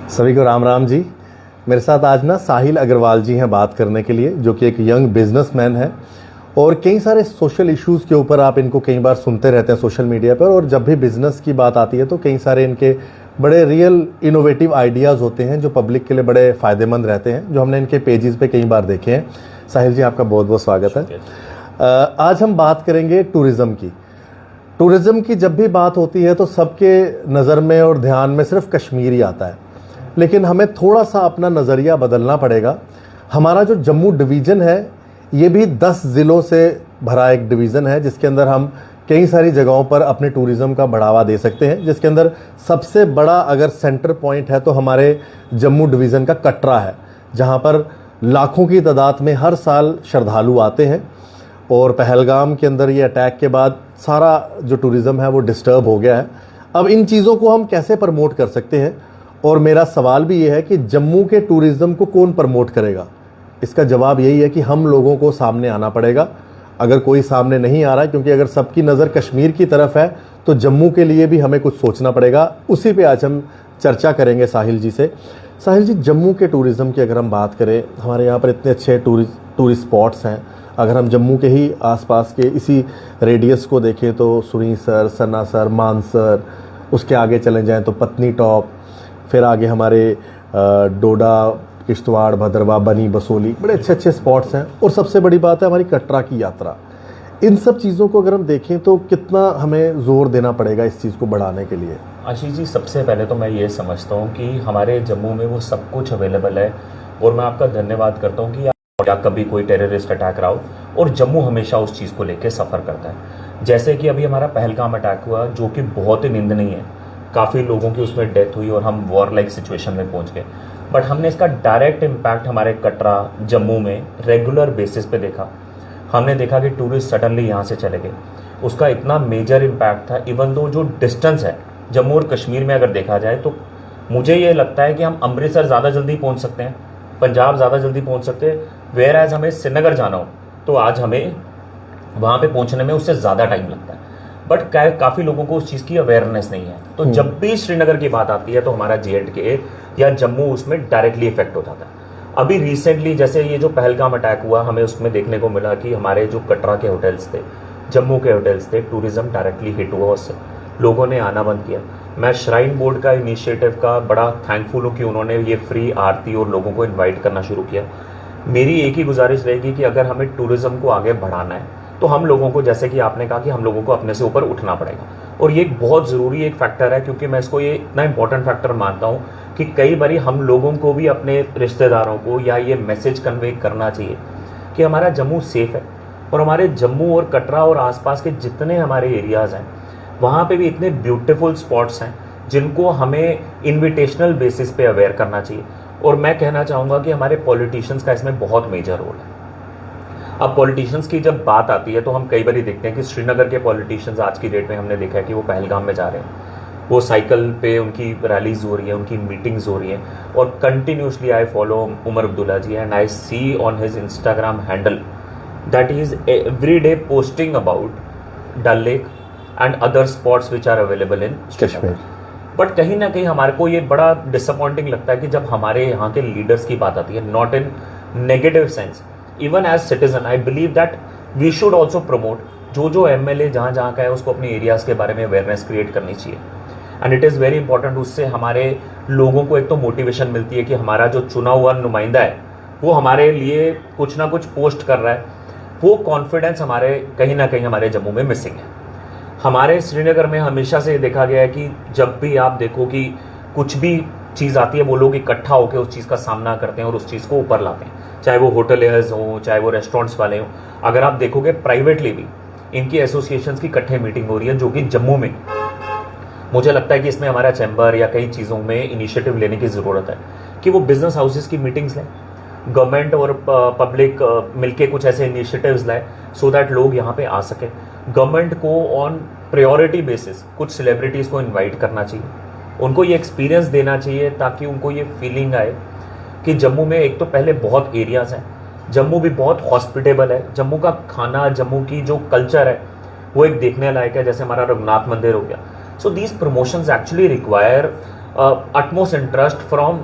सभी को राम राम जी। मेरे साथ आज ना साहिल अग्रवाल जी हैं बात करने के लिए, जो कि एक यंग बिजनेसमैन है और कई सारे सोशल इश्यूज़ के ऊपर आप इनको कई बार सुनते रहते हैं सोशल मीडिया पर। और जब भी बिज़नेस की बात आती है तो कई सारे इनके बड़े रियल इनोवेटिव आइडियाज़ होते हैं जो पब्लिक के लिए बड़े फ़ायदेमंद रहते हैं, जो हमने इनके पेजेस पे कई बार देखे हैं। साहिल जी, आपका बहुत बहुत स्वागत है। आज हम बात करेंगे टूरिज़्म की। टूरिज़्म की जब भी बात होती है तो सबके नज़र में और ध्यान में सिर्फ कश्मीर ही आता है, लेकिन हमें थोड़ा सा अपना नज़रिया बदलना पड़ेगा। हमारा जो जम्मू डिवीज़न है ये भी 10 ज़िलों से भरा एक डिवीज़न है, जिसके अंदर हम कई सारी जगहों पर अपने टूरिज़्म का बढ़ावा दे सकते हैं। जिसके अंदर सबसे बड़ा अगर सेंटर पॉइंट है तो हमारे जम्मू डिवीज़न का कटरा है, जहाँ पर लाखों की तादाद में हर साल श्रद्धालु आते हैं। और पहलगाम के अंदर ये अटैक के बाद सारा जो टूरिज़्म है वो डिस्टर्ब हो गया है। अब इन चीज़ों को हम कैसे प्रमोट कर सकते हैं, और मेरा सवाल भी ये है कि जम्मू के टूरिज़्म को कौन प्रमोट करेगा। इसका जवाब यही है कि हम लोगों को सामने आना पड़ेगा। अगर कोई सामने नहीं आ रहा है, क्योंकि अगर सबकी नज़र कश्मीर की तरफ है तो जम्मू के लिए भी हमें कुछ सोचना पड़ेगा। उसी पे आज हम चर्चा करेंगे साहिल जी से। साहिल जी, जम्मू के टूरिज़्म की अगर हम बात करें, हमारे यहाँ पर इतने अच्छे टूरिस्ट स्पॉट्स हैं। अगर हम जम्मू के ही आसपास के इसी रेडियस को देखें तो सुरीसर, सन्नासर, मानसर, उसके आगे चले जाएँ तो पत्नी टॉप, फिर आगे हमारे डोडा, किश्तवाड़, भद्रवाह, बनी, बसोली, बड़े अच्छे अच्छे स्पॉट्स हैं। और सबसे बड़ी बात है हमारी कटरा की यात्रा। इन सब चीज़ों को अगर हम देखें तो कितना हमें जोर देना पड़ेगा इस चीज़ को बढ़ाने के लिए। आशीष जी, सबसे पहले तो मैं ये समझता हूँ कि हमारे जम्मू में वो सब कुछ अवेलेबल है, और मैं आपका धन्यवाद करता हूँ कि या कभी कोई टेररिस्ट अटैक रहा हो, और जम्मू हमेशा उस चीज़ को लेकर सफ़र करता है। जैसे कि अभी हमारा पहलगाम अटैक हुआ, जो कि बहुत ही निंदनीय है। काफ़ी लोगों की उसमें डेथ हुई और हम वॉर लाइक सिचुएशन में पहुंच गए। बट हमने इसका डायरेक्ट इम्पैक्ट हमारे कटरा, जम्मू में रेगुलर बेसिस पे देखा। हमने देखा कि टूरिस्ट सडनली यहाँ से चले गए। उसका इतना मेजर इम्पैक्ट था। इवन दो जो डिस्टेंस है जम्मू और कश्मीर में अगर देखा जाए तो मुझे ये लगता है कि हम अमृतसर ज़्यादा जल्दी पहुँच सकते हैं, पंजाब ज़्यादा जल्दी पहुँच सकते हैं। वेयर एज हमें श्रीनगर जाना हो तो आज हमें वहाँ पे पहुँचने में उससे ज़्यादा टाइम लगता है। बट काफ़ी लोगों को उस चीज़ की अवेयरनेस नहीं है। तो जब भी श्रीनगर की बात आती है तो हमारा J&K या जम्मू उसमें डायरेक्टली इफेक्ट हो जाता है। अभी रिसेंटली जैसे ये जो पहलगाम अटैक हुआ, हमें उसमें देखने को मिला कि हमारे जो कटरा के होटल्स थे, जम्मू के होटल्स थे, टूरिज्म डायरेक्टली हिट हुआ उससे। लोगों ने आना बंद किया। मैं श्राइन बोर्ड का इनिशिएटिव का बड़ा थैंकफुल हूँ कि उन्होंने ये फ्री आरती और लोगों को इन्वाइट करना शुरू किया। मेरी एक ही गुजारिश रहेगी कि अगर हमें टूरिज्म को आगे बढ़ाना है तो हम लोगों को, जैसे कि आपने कहा, कि हम लोगों को अपने से ऊपर उठना पड़ेगा। और ये एक बहुत ज़रूरी एक फैक्टर है, क्योंकि मैं इसको ये इतना इंपॉर्टेंट फैक्टर मानता हूँ कि कई बारी हम लोगों को भी अपने रिश्तेदारों को या ये मैसेज कन्वे करना चाहिए कि हमारा जम्मू सेफ है। और हमारे जम्मू और कटरा और आसपास के जितने हमारे एरियाज़ हैं वहाँ पे भी इतने ब्यूटीफुल स्पॉट्स हैं जिनको हमें इन्विटेशनल बेसिस पे अवेयर करना चाहिए। और मैं कहना चाहूँगा कि हमारे पॉलिटिशियंस का इसमें बहुत मेजर रोल है। अब पॉलिटिशियंस की जब बात आती है तो हम कई बार देखते हैं कि श्रीनगर के पॉलिटिशियंस आज की डेट में हमने देखा है कि वो पहलगाम में जा रहे हैं, वो साइकिल पे उनकी रैलीज हो रही है, उनकी मीटिंग्स हो रही हैं। और continuously I follow Omar Abdullah ji and I see on his Instagram handle that he is every day posting about Dal lake and other spots which are available in Kashmir. But कहीं ना कहीं हमारे को ये बड़ा डिसअपॉइंटिंग लगता है कि जब हमारे यहाँ के लीडर्स की बात आती है, not in negative sense, even as citizen I believe that we should also promote. जो MLA जहाँ जहाँ का है उसको अपने एरियाज़ के बारे में अवेयरनेस क्रिएट करनी चाहिए। And it is very important. उससे हमारे लोगों को एक तो मोटिवेशन मिलती है कि हमारा जो चुना हुआ नुमाइंदा है वो हमारे लिए कुछ ना कुछ पोस्ट कर रहा है। वो कॉन्फिडेंस हमारे कहीं ना कहीं हमारे जम्मू में मिसिंग है। हमारे श्रीनगर में हमेशा से देखा गया है कि जब भी आप देखो कि कुछ भी चीज़ आती है वो लोग इकट्ठा होकर उस चीज़ का सामना करते हैं और उस चीज़ को ऊपर लाते हैं, चाहे वो होटलियर्स हों, चाहे वो रेस्टोरेंट्स वाले हों। अगर आप देखोगे प्राइवेटली भी इनकी एसोसिएशंस की इकट्ठे मीटिंग हो रही है, जो कि जम्मू में मुझे लगता है कि इसमें हमारा चैम्बर या कई चीज़ों में इनिशिएटिव लेने की ज़रूरत है कि वो बिजनेस हाउसेस की मीटिंग्स लें, गवर्नमेंट और पब्लिक मिलके कुछ ऐसे इनिशिएटिव्स लाए सो दैट लोग यहाँ पे आ सकें। गवर्नमेंट को ऑन प्रायोरिटी बेसिस कुछ सेलिब्रिटीज़ को इनवाइट करना चाहिए, उनको ये एक्सपीरियंस देना चाहिए ताकि उनको ये फीलिंग आए कि जम्मू में एक तो पहले बहुत एरियाज़ हैं, जम्मू भी बहुत हॉस्पिटेबल है, जम्मू का खाना, जम्मू की जो कल्चर है वो एक देखने लायक है, जैसे हमारा रघुनाथ मंदिर हो गया। So these promotions actually require utmost interest from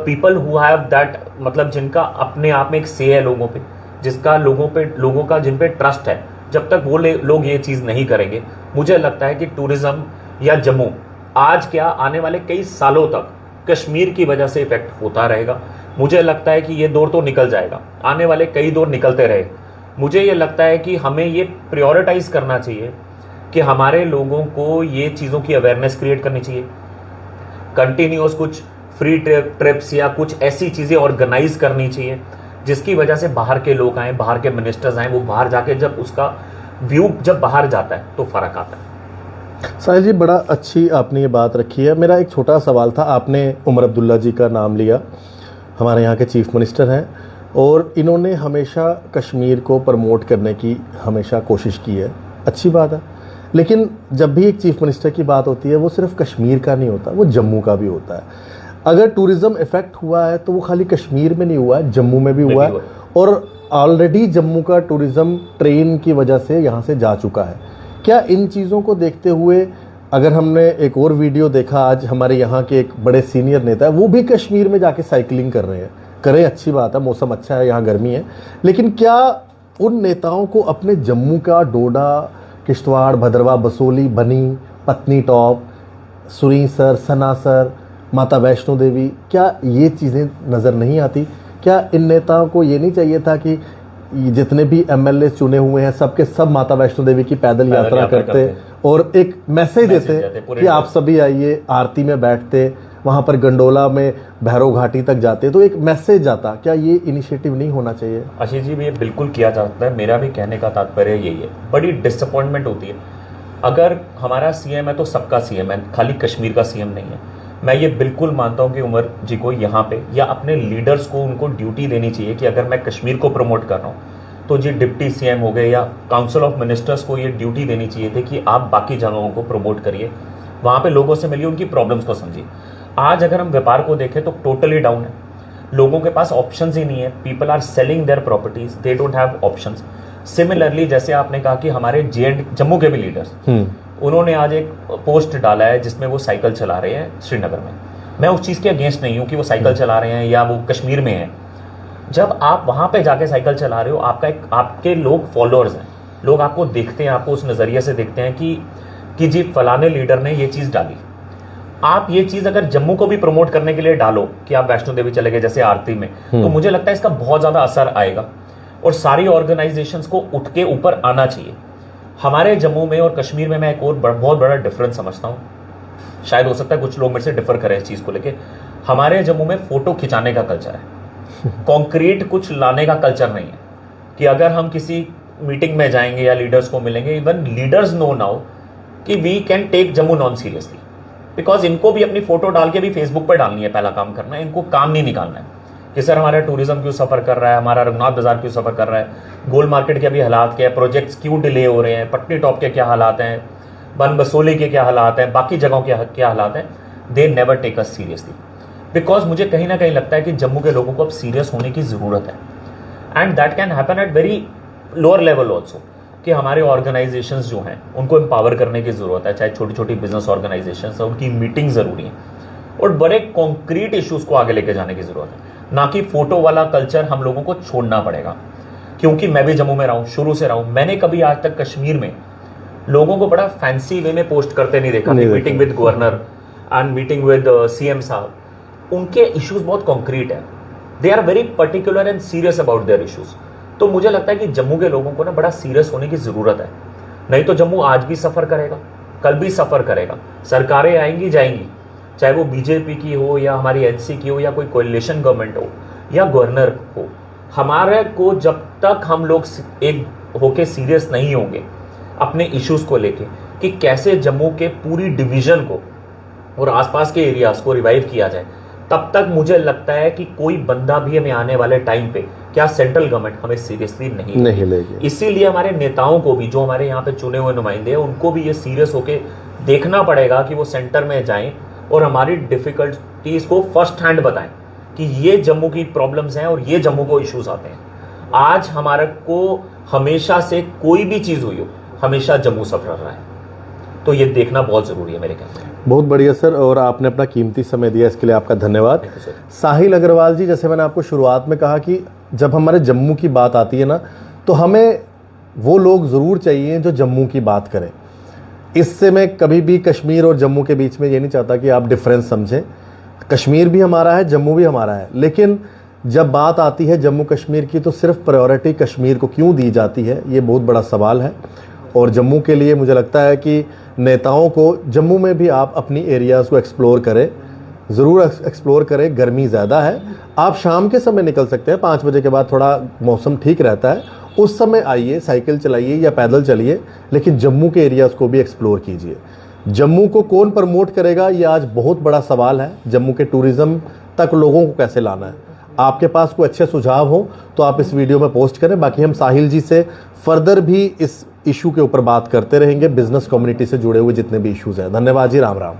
people who have that, मतलब जिनका अपने आप में एक से है लोगों पे, जिसका लोगों का जिन पे ट्रस्ट है, जब तक वो लोग ये चीज़ नहीं करेंगे, मुझे लगता है कि टूरिज्म या जम्मू आज क्या आने वाले कई सालों तक कश्मीर की वजह से इफेक्ट होता रहेगा। मुझे लगता है कि ये दौर तो निकल जाएगा, आने वाले कई दौर निकलते रहे। मुझे ये लगता है कि हमें ये प्रायोरिटाइज करना चाहिए कि हमारे लोगों को ये चीज़ों की अवेयरनेस क्रिएट करनी चाहिए, कंटिन्यूअस कुछ फ्री ट्रिप्स या कुछ ऐसी चीज़ें ऑर्गेनाइज करनी चाहिए जिसकी वजह से बाहर के लोग आए, बाहर के मिनिस्टर्स आए, वो बाहर जाके जब उसका व्यू जब बाहर जाता है तो फ़र्क आता है। साहिल जी, बड़ा अच्छी आपने ये बात रखी है। मेरा एक छोटा सवाल था, आपने उमर अब्दुल्ला जी का नाम लिया, हमारे यहाँ के चीफ मिनिस्टर हैं, और इन्होंने हमेशा कश्मीर को प्रमोट करने की हमेशा कोशिश की है, अच्छी बात है। लेकिन जब भी एक चीफ मिनिस्टर की बात होती है, वो सिर्फ कश्मीर का नहीं होता, वो जम्मू का भी होता है। अगर टूरिज़्म इफेक्ट हुआ है तो वो खाली कश्मीर में नहीं हुआ है, जम्मू में भी हुआ है, और ऑलरेडी जम्मू का टूरिज़्म ट्रेन की वजह से यहाँ से जा चुका है। क्या इन चीज़ों को देखते हुए, अगर हमने एक और वीडियो देखा आज, हमारे यहाँ के एक बड़े सीनियर नेता है, वो भी कश्मीर में जाके साइकिलिंग कर रहे हैं, करें, अच्छी बात है, मौसम अच्छा है, यहाँ गर्मी है, लेकिन क्या उन नेताओं को अपने जम्मू का डोडा, किश्तवाड़, भद्रवाह, बसोली, बनी, पत्नी टॉप, सुरीसर, सनासर, माता वैष्णो देवी, क्या ये चीज़ें नज़र नहीं आती? क्या इन नेताओं को ये नहीं चाहिए था कि जितने भी एमएलए चुने हुए हैं सबके सब माता वैष्णो देवी की पैदल यात्रा करते और एक मैसेज देते कि आप सभी आइए, आरती में बैठते, वहाँ पर गंडोला में भैरव घाटी तक जाते, तो एक मैसेज जाता? क्या ये इनिशिएटिव नहीं होना चाहिए? आशीष जी, ये बिल्कुल किया जा सकता है। मेरा भी कहने का तात्पर्य यही है। बड़ी डिसअपॉइंटमेंट होती है, अगर हमारा सीएम है तो सबका सीएम है, खाली कश्मीर का सीएम नहीं है। मैं ये बिल्कुल मानता हूँ कि उमर जी को यहाँ पे या अपने लीडर्स को उनको ड्यूटी देनी चाहिए कि अगर मैं कश्मीर को प्रमोट कर रहा हूँ तो जी डिप्टी सीएम हो गए या काउंसिल ऑफ मिनिस्टर्स को ये ड्यूटी देनी चाहिए थी कि आप बाकी जगहों को प्रमोट करिए, वहाँ पे लोगों से मिलिए, उनकी प्रॉब्लम्स को समझिए। आज अगर हम व्यापार को देखें तो टोटली डाउन है, लोगों के पास ऑप्शंस ही नहीं है, people are selling their properties, they don't have options. Similarly जैसे आपने कहा कि हमारे जम्मू के भी लीडर्स, उन्होंने आज एक पोस्ट डाला है जिसमें वो साइकिल चला रहे हैं श्रीनगर में। मैं उस चीज़ के अगेंस्ट नहीं हूँ कि वो साइकिल चला रहे हैं या वो कश्मीर में हैं। जब आप वहाँ पे जाके साइकिल चला रहे हो, आपके लोग फॉलोअर्स हैं, लोग आपको देखते हैं, आपको उस नज़रिए से देखते हैं कि जी फलाने लीडर ने ये चीज़ डाली। आप ये चीज़ अगर जम्मू को भी प्रमोट करने के लिए डालो कि आप वैष्णो देवी चले गए जैसे आरती में, तो मुझे लगता है इसका बहुत ज़्यादा असर आएगा और सारी ऑर्गेनाइजेशंस को उठ के ऊपर आना चाहिए। हमारे जम्मू में और कश्मीर में मैं एक और बहुत बड़ा डिफरेंस समझता हूँ, शायद हो सकता है कुछ लोग मेरे से डिफर करें इस चीज़ को लेके। हमारे जम्मू में फ़ोटो खिंचाने का कल्चर है, कॉन्क्रीट कुछ लाने का कल्चर नहीं है कि अगर हम किसी मीटिंग में जाएंगे या लीडर्स को मिलेंगे, इवन लीडर्स नो नाउ कि we can take Jammu non seriously, because इनको भी अपनी फोटो डाल के भी फेसबुक पर डालनी है, पहला काम करना है, इनको काम नहीं निकालना है कि सर हमारा टूरिज्म क्यों सफ़र कर रहा है, हमारा रघुनाथ बाजार क्यों सफ़र कर रहा है, गोल्ड मार्केट के अभी हालात क्या है, प्रोजेक्ट्स क्यों डिले हो रहे हैं, पटनी टॉप के क्या हालात हैं, बन बसोली के क्या हालात हैं, बाकी जगहों के क्या हालात हैं। They never take us seriously, because मुझे कहीं ना कहीं लगता है कि जम्मू के लोगों को अब सीरियस होने की ज़रूरत है। And that can happen at very lower level also, कि हमारे ऑर्गेनाइजेशंस जो हैं उनको एम्पावर करने की ज़रूरत है, चाहे छोटी छोटी बिजनेस ऑर्गेनाइजेशंस है, उनकी मीटिंग ज़रूरी है और बड़े कॉन्क्रीट इश्यूज़ को आगे लेके जाने की ज़रूरत है, ना कि फ़ोटो वाला कल्चर हम लोगों को छोड़ना पड़ेगा। क्योंकि मैं भी जम्मू में रहा हूँ, शुरू से रहा हूँ, मैंने कभी आज तक कश्मीर में लोगों को बड़ा फैंसी वे में पोस्ट करते नहीं देखा। Meeting with governor and meeting with CM साहब, उनके इश्यूज़ बहुत कॉन्क्रीट है, they are very particular and serious about their issues. तो मुझे लगता है कि जम्मू के लोगों को ना बड़ा सीरियस होने की ज़रूरत है, नहीं तो जम्मू आज भी सफ़र करेगा, कल भी सफ़र करेगा, सरकारें आएंगी जाएंगी, चाहे वो बीजेपी की हो या हमारी एनसी की हो या कोई कोalition गवर्नमेंट हो या गवर्नर हो। हमारे को जब तक हम लोग एक होके सीरियस नहीं होंगे अपने इश्यूज़ को लेके कि कैसे जम्मू के पूरी डिवीज़न को और आसपास के एरियाज़ को रिवाइव किया जाए, तब तक मुझे लगता है कि कोई बंदा भी हमें आने वाले टाइम पे, क्या सेंट्रल गवर्नमेंट हमें सीरियसली नहीं लेगी। इसीलिए हमारे नेताओं को भी, जो हमारे यहाँ पे चुने हुए नुमाइंदे हैं, उनको भी ये सीरियस होके देखना पड़ेगा कि वो सेंटर में जाएं और हमारी डिफ़िकल्टीज़ को फर्स्ट हैंड बताएं कि ये जम्मू की प्रॉब्लम्स हैं और ये जम्मू को इश्यूज आते हैं। आज हमारे को हमेशा से कोई भी चीज़ हुई हो, हमेशा जम्मू सफर रहा है, तो ये देखना बहुत ज़रूरी है मेरे ख्याल में। बहुत बढ़िया सर, और आपने अपना कीमती समय दिया, इसके लिए आपका धन्यवाद। Thank you, sir. साहिल अग्रवाल जी, जैसे मैंने आपको शुरुआत में कहा कि जब हमारे जम्मू की बात आती है ना, तो हमें वो लोग ज़रूर चाहिए जो जम्मू की बात करें। इससे मैं कभी भी कश्मीर और जम्मू के बीच में ये नहीं चाहता कि आप डिफरेंस समझें। कश्मीर भी हमारा है, जम्मू भी हमारा है, लेकिन जब बात आती है जम्मू कश्मीर की तो सिर्फ प्रायोरिटी कश्मीर को क्यों दी जाती है, ये बहुत बड़ा सवाल है। और जम्मू के लिए मुझे लगता है कि नेताओं को जम्मू में भी आप अपनी एरियाज़ को एक्सप्लोर करें, ज़रूर एक्सप्लोर करें। गर्मी ज़्यादा है, आप शाम के समय निकल सकते हैं, 5 बजे के बाद थोड़ा मौसम ठीक रहता है, उस समय आइए, साइकिल चलाइए या पैदल चलिए, लेकिन जम्मू के एरियाज़ को भी एक्सप्लोर कीजिए। जम्मू को कौन प्रमोट करेगा, ये आज बहुत बड़ा सवाल है। जम्मू के टूरिज़्म तक लोगों को कैसे लाना है? आपके पास कोई अच्छे सुझाव हो तो आप इस वीडियो में पोस्ट करें। बाकी हम साहिल जी से फर्दर भी इस इशू के ऊपर बात करते रहेंगे, बिजनेस कम्युनिटी से जुड़े हुए जितने भी इश्यूज़ हैं। धन्यवाद जी, राम राम।